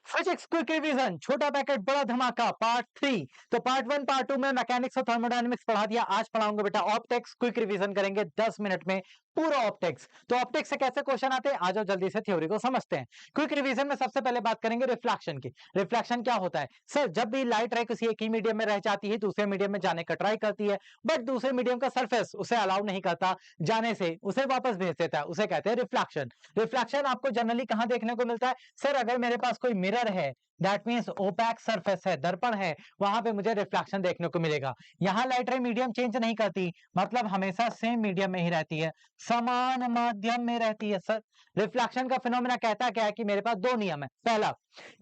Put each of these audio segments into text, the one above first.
Physics quick revision, छोटा packet बड़ा धमाका, पार्ट 3। तो पार्ट 1 पार्ट 2 में मैकेनिक्स और थर्मोडायनेमिक्स पढ़ा दिया, आज पढ़ाऊंगा बेटा ऑप्टिक्स। क्विक रिवीजन करेंगे 10 मिनट में पूरा ऑप्टिक्स। तो ऑप्टिक्स से कैसे क्वेश्चन आते हैं, आ जाओ जल्दी से थ्योरी को समझते हैं। क्विक रिवीजन में सबसे पहले बात करेंगे रिफ्लेक्शन की। रिफ्लेक्शन क्या होता है सर? जब भी लाइट रे किसी एक ही मीडियम में रह जाती है, दूसरे मीडियम में जाने का ट्राई करती है, बट दूसरे मीडियम का सरफेस उसे अलाउ नहीं करता जाने से, उसे वापस भेज देता है, उसे कहते हैं रिफ्लेक्शन। रिफ्लेक्शन आपको जनरली कहां देखने को मिलता है सर? अगर मेरे पास कोई मिरर है, दैट मींस ओपैक सरफेस है, दर्पण है, वहां पे मुझे रिफ्लेक्शन देखने को मिलेगा। यहां लाइट रे मीडियम चेंज नहीं करती, मतलब हमेशा सेम मीडियम में ही रहती है, समान माध्यम में रहती है सर। रिफ्लेक्शन का फिनोमेना कहता क्या है कि मेरे पास दो नियम है। पहला,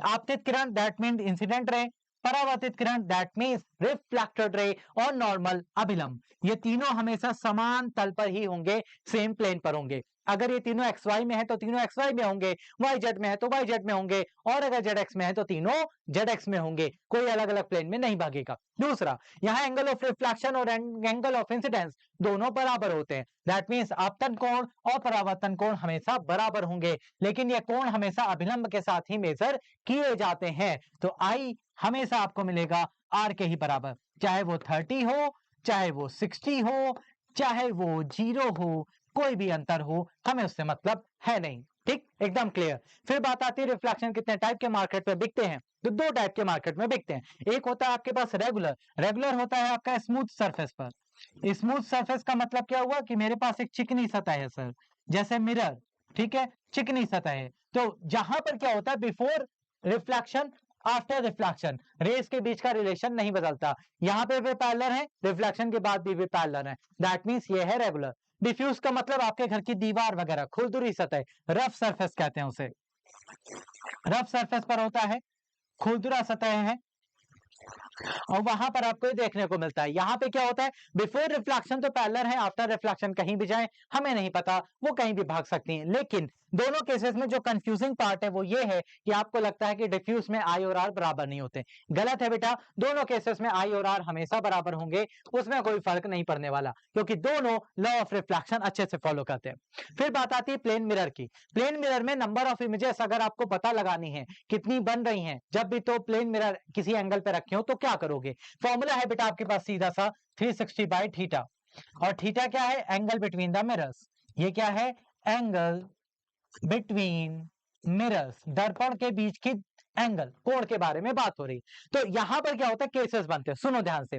आपतित किरण दैट मीन इंसिडेंट रे, परावर्तित किरण दैट मींस रिफ्लेक्टेड रे, और नॉर्मल अभिलंब, ये तीनों हमेशा समान तल पर ही होंगे, सेम प्लेन पर होंगे। अगर ये तीनों एक्स वाई में है तो तीनों एक्स वाई में होंगे, वाई जेड में है तो वाई जेड में होंगे, और अगर जेड एक्स में है तो तीनों जेड एक्स में होंगे, कोई अलग अलग प्लेन में नहीं भागेगा। दूसरा, यहाँ एंगल ऑफ रिफ्लेक्शन और एंगल ऑफ इंसिडेंस दोनों बराबर होते हैं, दैट मींस आपतन कोण और परावर्तन कोण हमेशा बराबर होंगे, लेकिन ये कोण हमेशा अभिलंब के साथ ही मेजर किए जाते हैं। तो आई हमेशा आपको मिलेगा आर के ही बराबर, चाहे वो 30 हो, चाहे वो 60 हो, चाहे वो 0 हो, कोई भी अंतर हो, हमें उससे मतलब है नहीं। ठीक, एकदम क्लियर। फिर बात आती है रिफ्लेक्शन कितने टाइप के मार्केट में बिकते हैं। तो दो टाइप के मार्केट में बिकते हैं। एक होता है आपके पास रेगुलर, रेगुलर होता है आपका स्मूथ सरफेस पर। स्मूथ सरफेस का मतलब क्या हुआ कि मेरे पास एक चिकनी सतह है सर, जैसे मिरर, ठीक है, चिकनी सतह है। तो जहां पर क्या होता है, before reflection after reflection rays के बीच का रिलेशन नहीं बदलता, यहां पे वे पैरेलल है, रिफ्लेक्शन के बाद भी वे पैरेलल है, दैट मींस ये है रेगुलर। डिफ्यूज का मतलब आपके घर की दीवार वगैरह, खुरदुरी सतह, रफ सरफेस कहते हैं उसे, रफ सरफेस पर होता है, खुरदुरा सतह है, और वहां पर आपको ये देखने को मिलता है। यहाँ पे क्या होता है, बिफोर रिफ्लेक्शन तो पैरेलल है, आफ्टर रिफ्लेक्शन कहीं भी जाए हमें नहीं पता, वो कहीं भी भाग सकती हैं। लेकिन दोनों केसेस में जो कंफ्यूजिंग पार्ट है वो ये है कि आपको लगता है कि डिफ्यूज में आई और आर बराबर नहीं होते। गलत है बेटा, दोनों केसेस में आई और आर हमेशा बराबर होंगे, उसमें कोई फर्क नहीं पड़ने वाला, क्योंकि दोनों लॉ ऑफ रिफ्लेक्शन अच्छे से फॉलो करते हैं। फिर बात आती है प्लेन मिरर की। प्लेन मिरर में नंबर ऑफ इमेजेस अगर आपको पता लगानी है कितनी बन रही हैं, जब भी तो प्लेन मिरर किसी एंगल पे रखे हो तो क्या करोगे? फॉर्मूला है बेटा आपके पास सीधा सा, 360 बाई थीटा। और थीटा क्या है? Angle between the mirrors. ये क्या है? एंगल बिटवीन मिरर्स, दर्पण के बीच की एंगल, कोण के बारे में बात हो रही। तो यहां पर क्या होता है, केसेस बनते हैं, सुनो ध्यान से।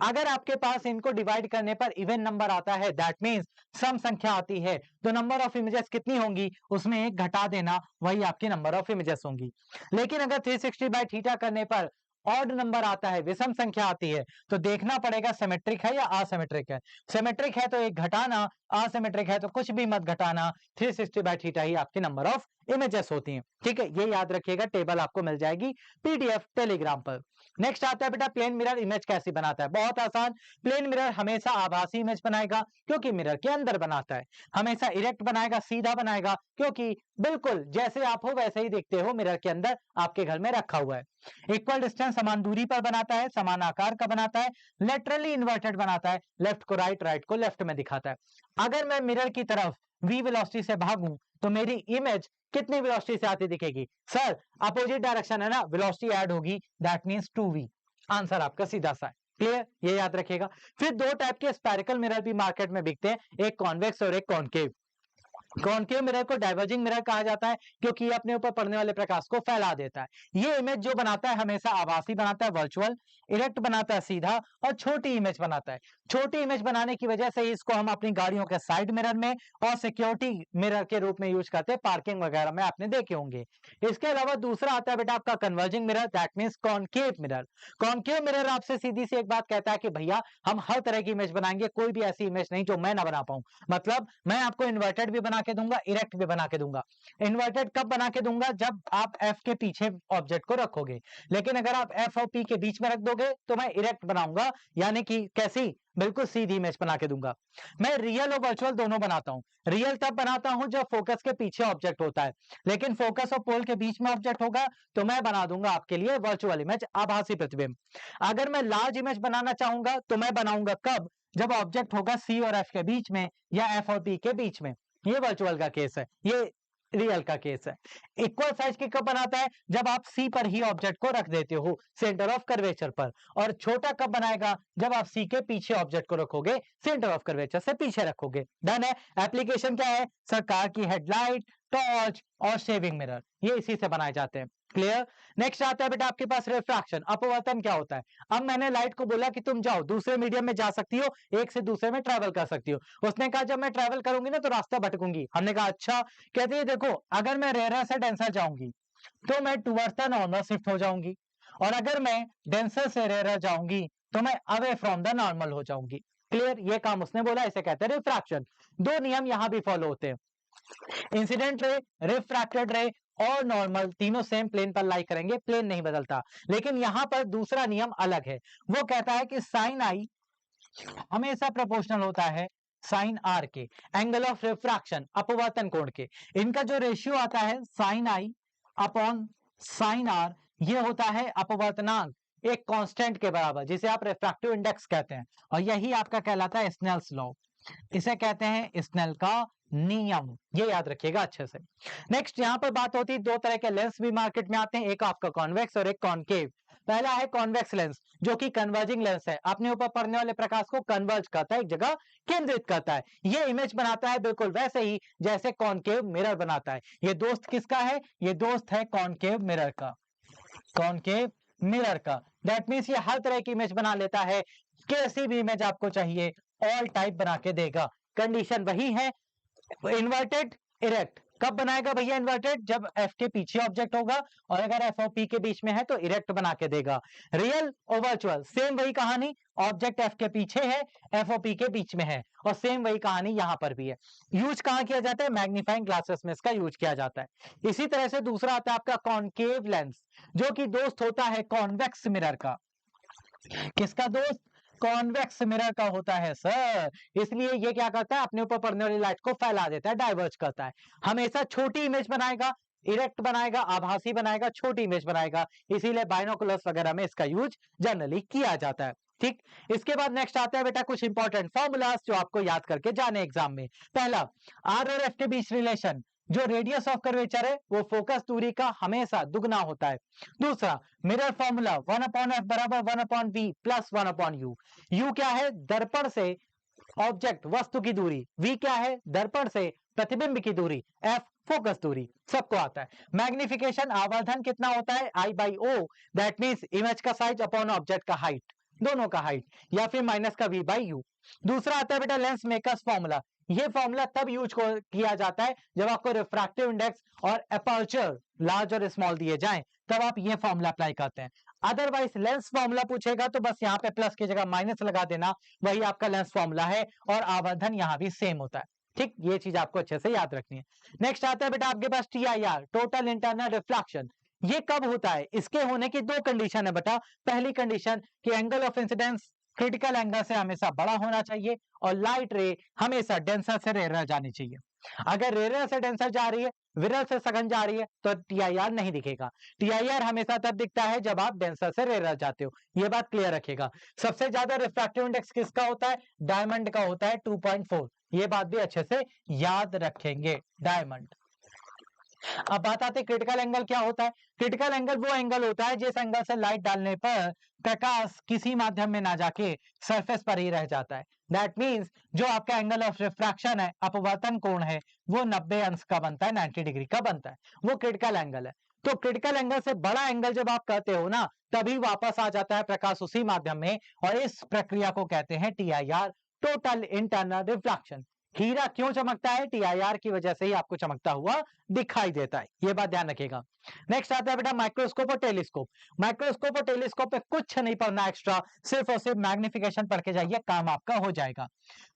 अगर आपके पास इनको डिवाइड करने पर इवन नंबर आता है, दैट मींस सम संख्या आती है, तो नंबर ऑफ इमेजेस कितनी होंगी, उसमें एक घटा देना, वही आपकी नंबर ऑफ इमेजेस होंगी। लेकिन अगर 360 बाई थीटा करने पर ऑड नंबर आता है, विषम संख्या आती है, तो देखना पड़ेगा सिमेट्रिक है या असिमेट्रिक है। सिमेट्रिक है तो एक घटाना, असिमेट्रिक है तो कुछ भी मत घटाना, 360 बाई थीटा ही आपकी नंबर ऑफ इमेजेस होती हैं। ठीक है, ये याद रखिएगा, टेबल आपको मिल जाएगी पीडीएफ टेलीग्राम पर। नेक्स्ट आता है बेटा प्लेन मिरर इमेज कैसे बनाता है। बहुत आसान, प्लेन मिरर हमेशा आभासी इमेज बनाएगा क्योंकि मिरर के अंदर बनाता है, हमेशा इरेक्ट बनाएगा, सीधा बनाएगा, क्योंकि बिल्कुल जैसे आप हो वैसे ही दिखते हो, मिरर के अंदर आपके घर में रखा हुआ है। इक्वल डिस्टेंस समान दूरी पर बनाता है, समान आकार का बनाता है, लेटरली इन्वर्टेड बनाता है, लेफ्ट को राइट, राइट को लेफ्ट में दिखाता है। अगर मैं मिरर की तरफ v वेलोसिटी से भागूं तो मेरी इमेज कितनी वेलोसिटी से आती दिखेगी सर? अपोजिट डायरेक्शन है ना, वेलोसिटी ऐड होगी, दैट मींस 2v। आंसर आपका सीधा सा है, क्लियर, ये याद रखिएगा। फिर दो टाइप के स्पेरिकल मिरर भी मार्केट में बिकते हैं, एक कॉन्वेक्स और एक कॉनकेव। कॉनकेव मिरर को डाइवर्जिंग मिरर कहा जाता है क्योंकि ये अपने ऊपर पड़ने वाले प्रकाश को फैला देता है। ये इमेज जो बनाता है हमेशा आभासी बनाता है, वर्चुअल, इरेक्ट बनाता है, सीधा, और छोटी इमेज बनाता है। छोटी इमेज बनाने की वजह से इसको हम अपनी गाड़ियों के साइड मिरर में और सिक्योरिटी मिरर के रूप में यूज करते हैं, पार्किंग वगैरह में आपने देखे होंगे। इसके अलावा दूसरा आता है बेटा आपका converging mirror, that means concave mirror. Concave mirror आपसे सीधी सी एक बात कहता है कि भैया हम हर तरह की इमेज बनाएंगे, कोई भी ऐसी इमेज नहीं जो मैं ना बना पाऊं। मतलब मैं आपको इन्वर्टेड भी बना के दूंगा, इरेक्ट भी बना के दूंगा। इन्वर्टेड कब बना के दूंगा? जब आप एफ के पीछे ऑब्जेक्ट को रखोगे, लेकिन अगर आप एफ और पी के बीच में रख दोगे तो मैं इरेक्ट बनाऊंगा, यानी कि कैसी, बिल्कुल सीधी इमेज बना के दूंगा। मैं रियल और वर्चुअल दोनों बनाता हूं। रियल तब बनाता हूं जब फोकस के पीछे ऑब्जेक्ट होता है, लेकिन फोकस और पोल के बीच में ऑब्जेक्ट होगा तो मैं बना दूंगा आपके लिए वर्चुअल इमेज, आभासी प्रतिबिंब। अगर मैं लार्ज इमेज बनाना चाहूंगा तो मैं बनाऊंगा कब? जब ऑब्जेक्ट होगा सी और एफ के बीच में या एफ और पी के बीच में, ये वर्चुअल का केस है। ये रियल का केस है। इक्वल साइज की कब बनाता है? जब आप सी पर ही ऑब्जेक्ट को रख देते हो, सेंटर ऑफ कर्वेचर पर। और छोटा कब बनाएगा? जब आप सी के पीछे ऑब्जेक्ट को रखोगे, सेंटर ऑफ कर्वेचर से पीछे रखोगे। डन है। एप्लीकेशन क्या है? सरकार की हेडलाइट, टॉर्च और शेविंग मिरर, ये इसी से बनाए जाते हैं। क्लियर? नेक्स्ट आता है बेटा आपके पास रिफ्रैक्शन, अपवर्तन क्या होता है? अब मैंने लाइट को बोला कि तुम जाओ, दूसरे मीडियम में जा सकती हो, एक से दूसरे में ट्रैवल कर सकती हो। उसने कहा जब मैं ट्रैवल करूंगी ना तो रास्ता भटकूंगी। हमने कहा अच्छा। कहती है देखो, अगर मैं रेयर से डेंसर जाऊंगी तो मैं टुवर्ड्स द नॉर्मल शिफ्ट हो जाऊंगी, और अगर मैं डेंसर से रेयर जाऊंगी तो मैं अवे फ्रॉम द नॉर्मल हो जाऊंगी। क्लियर? ये काम उसने बोला, इसे कहते हैं रिफ्रैक्शन। दो नियम यहां भी फॉलो होते हैं, इंसिडेंट रे, रिफ्रैक्टेड रे और नॉर्मल, तीनों सेम प्लेन पर लाई करेंगे, प्लेन नहीं बदलता। लेकिन यहां पर दूसरा नियम अलग है, वो कहता है कि साइन आई हमेशा प्रोपोर्शनल होता है साइन आर के, एंगल ऑफ रिफ्रैक्शन अपवर्तन कोण के। इनका जो रेशियो आता है sine i upon sine r, ये होता है अपवर्तनांक एक कांस्टेंट के बराबर, जिसे आप रिफ्रैक्टिव इंडेक्स कहते हैं, और यही आपका कहलाता है स्नेल्स लॉ। इसे कहते हैं स्नेल का नियम, ये याद रखिएगा अच्छे से। नेक्स्ट यहां पर बात होती है, दो तरह के लेंस भी मार्केट में आते हैं, एक आपका कॉन्वेक्स और एक कॉनकेव। पहला है कॉन्वेक्स लेंस, जो कि कन्वर्जिंग लेंस है, अपने ऊपर पड़ने वाले प्रकाश को कन्वर्ज करता है, एक जगह केंद्रित करता है। ये इमेज बनाता है बिल्कुल वैसे ही जैसे कॉनकेव मिरर बनाता है। ये दोस्त किसका है? ये दोस्त है कॉनकेव मिरर का, कॉनकेव मिरर का। दैट मीन्स ये हर तरह की इमेज बना लेता है, कैसी भी इमेज आपको चाहिए ऑल टाइप बना के देगा। कंडीशन वही है, इन्वर्टेड इरेक्ट। कब बनाएगा भैया इन्वर्टेड? जब एफ के पीछे ऑब्जेक्ट होगा, और अगर एफ और पी के बीच में है तो इरेक्ट बना के देगा। रियल और वर्चुअल सेम वही कहानी, ऑब्जेक्ट एफ के पीछे है, एफ और पी के बीच में है, और सेम वही कहानी यहां पर भी है। यूज कहां किया जाता है? मैग्नीफाइंग ग्लासेस में इसका यूज किया जाता है। इसी तरह से दूसरा आता है आपका कॉनकेव लेंस, जो कि दोस्त होता है कॉन्वेक्स मिरर का। किसका दोस्त? कॉन्वेक्स मिरर का होता है सर। इसलिए ये क्या करता है? अपने ऊपर पड़ने वाली लाइट को फैला देता है, डाइवर्ज करता है। हमेशा छोटी इमेज बनाएगा, इरेक्ट बनाएगा, आभासी बनाएगा, छोटी इमेज बनाएगा। इसीलिए बाइनोकुलर्स वगैरह में इसका यूज जनरली किया जाता है। ठीक, इसके बाद नेक्स्ट आता है बेटा कुछ इंपॉर्टेंट फॉर्मूलाज जो आपको याद करके जाने एग्जाम में। पहला, आर और एफ के बीच रिलेशन, जो रेडियस ऑफ कर्वेचर है वो फोकस दूरी का हमेशा दुगना होता है। दूसरा, मिरर फॉर्मूला 1 अपॉन एफ बराबर 1 upon v plus 1 upon u. U क्या है? दर्पण से ऑब्जेक्ट वस्तु की दूरी, वी क्या है? दर्पण से प्रतिबिंब की दूरी, एफ फोकस दूरी, सबको आता है। मैग्निफिकेशन आवर्धन कितना होता है? I by O, that means image का साइज अपॉन ऑब्जेक्ट का हाइट, दोनों का हाइट, या फिर माइनस का वी बाई यू। दूसरा आता है बेटा लेंस मेकर्स फॉर्मूला। ये फॉर्मूला तब यूज किया जाता है जब आपको रिफ्रैक्टिव इंडेक्स और अपर्चर लार्ज और स्मॉल दिए जाएं, तब आप ये फॉर्मूला अप्लाई करते हैं। अदरवाइज लेंस फॉर्मूला पूछेगा तो बस यहाँ पे प्लस की जगह माइनस लगा देना, वही आपका लेंस फॉर्मूला है, और आवर्धन यहाँ भी सेम होता है। ठीक, ये चीज आपको अच्छे से याद रखनी है। नेक्स्ट आता है बेटा आपके पास TIR, टोटल इंटरनल रिफ्लेक्शन। ये कब होता है? इसके होने की दो कंडीशन है बेटा। पहली कंडीशन कि angle of incidence critical angle से हमेशा बड़ा होना चाहिए, और लाइट रे हमेशा डेंसर से रेयर जानी चाहिए। अगर रेयर से डेंसर जा रही है, विरल से सघन जा रही है, तो TIR नहीं दिखेगा। TIR हमेशा तब दिखता है जब आप डेंसर से रेयर जाते हो, ये बात क्लियर रखेगा। सबसे ज्यादा रिफ्रैक्टिव इंडेक्स किसका होता है? डायमंड का होता है 2.4, ये बात भी अच्छे से याद रखेंगे, डायमंड। अब बात आती है क्रिटिकल एंगल क्या होता है? क्रिटिकल एंगल वो एंगल होता है जिस एंगल से लाइट डालने पर प्रकाश किसी माध्यम में ना जाके सरफेस पर ही रह जाता है। दैट मींस जो आपका एंगल ऑफ रिफ्रैक्शन है, अपवर्तन कोण है, वो 90 अंश का बनता है, 90 डिग्री का बनता है, वो क्रिटिकल एंगल है। तो क्रिटिकल एंगल से बड़ा एंगल जब आप करते हो ना, तभी वापस आ जाता है प्रकाश उसी माध्यम में, और इस प्रक्रिया को कहते हैं TIR, टोटल इंटरनल रिफ्लेक्शन। हीरा क्यों चमकता है? TIR की वजह से ही आपको चमकता हुआ दिखाई देता है, ये बात ध्यान रखिएगा। नेक्स्ट आता है बेटा माइक्रोस्कोप और टेलीस्कोप। माइक्रोस्कोप और टेलीस्कोप पे कुछ नहीं पढ़ना एक्स्ट्रा, सिर्फ और सिर्फ मैग्निफिकेशन पढ़ के जाइए, काम आपका हो जाएगा।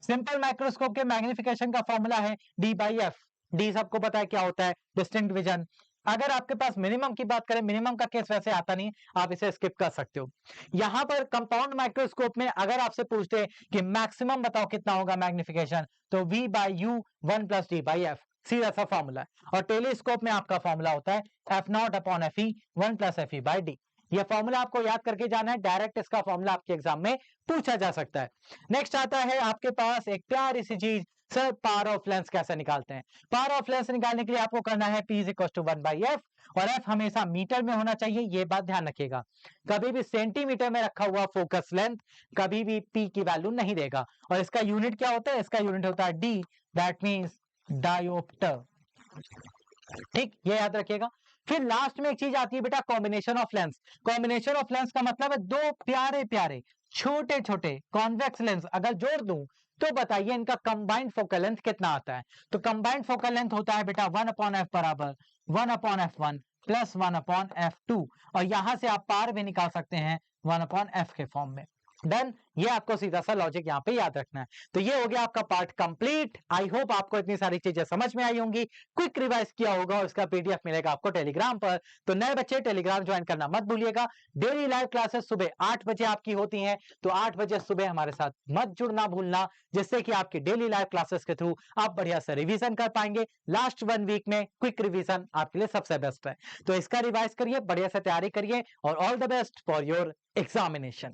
सिंपल माइक्रोस्कोप के मैग्निफिकेशन का फॉर्मूला है D/F। डी सबको पता है क्या होता है? Distinct vision. अगर आपके पास मिनिमम की बात करें, मिनिमम का केस वैसे आता नहीं, आप इसे स्किप कर सकते हो। यहां पर कंपाउंड माइक्रोस्कोप में अगर आपसे पूछते हैं कि मैक्सिमम बताओ कितना होगा मैग्निफिकेशन, तो V/U 1 + D/F, सीधा सा फॉर्मूला है। और टेलीस्कोप में आपका फॉर्मूला होता है F0/FE 1 + FE/D। ये फॉर्मूला आपको याद करके जाना है, डायरेक्ट इसका फॉर्मूला आपके एग्जाम में पूछा जा सकता है। नेक्स्ट आता है आपके पास एक प्यारी सी चीज, सर पावर ऑफ लेंस कैसे निकालते हैं। पावर ऑफ लेंस निकालने के लिए आपको करना है P = 1/f, और f हमेशा मीटर में होना चाहिए, ये बात ध्यान रखिएगा। कभी भी सेंटीमीटर में रखा हुआ फोकस लेंथ कभी भी P की वैल्यू नहीं देगा। और इसका यूनिट क्या होता है, इसका यूनिट होता है D, दैट मींस डायोप्टर। ठीक, ये याद रखिएगा। फिर लास्ट में एक चीज आती है बेटा, combination of lens. Combination of lens का मतलब है दो प्यारे प्यारे छोटे छोटे कॉन्वेक्स लेंस अगर जोड़ दूं तो बताइए इनका कंबाइंड फोकल लेंथ कितना आता है। तो कंबाइंड फोकल लेंथ होता है बेटा 1/f बराबर 1/f1 प्लस 1/f2, और यहां से आप पार भी निकाल सकते हैं 1/f के फॉर्म में। डन, ये आपको सीधा सा लॉजिक यहाँ पे याद रखना है। तो ये हो गया आपका पार्ट कंप्लीट। आई होप आपको इतनी सारी चीजें समझ में आई होंगी, क्विक रिवाइज किया होगा, और इसका पीडीएफ मिलेगा आपको टेलीग्राम पर। तो नए बच्चे टेलीग्राम ज्वाइन करना मत भूलिएगा। डेली लाइव क्लासेस सुबह 8 बजे आपकी होती हैं, तो 8 बजे सुबह हमारे साथ मत जुड़ना भूलना, जिससे कि आपकी डेली लाइव क्लासेस के थ्रू आप बढ़िया से रिवीजन कर पाएंगे। लास्ट 1 वीक में क्विक रिवीजन आपके लिए सबसे बेस्ट है, तो इसका रिवाइज करिए, बढ़िया से तैयारी करिए, और all the best for your examination.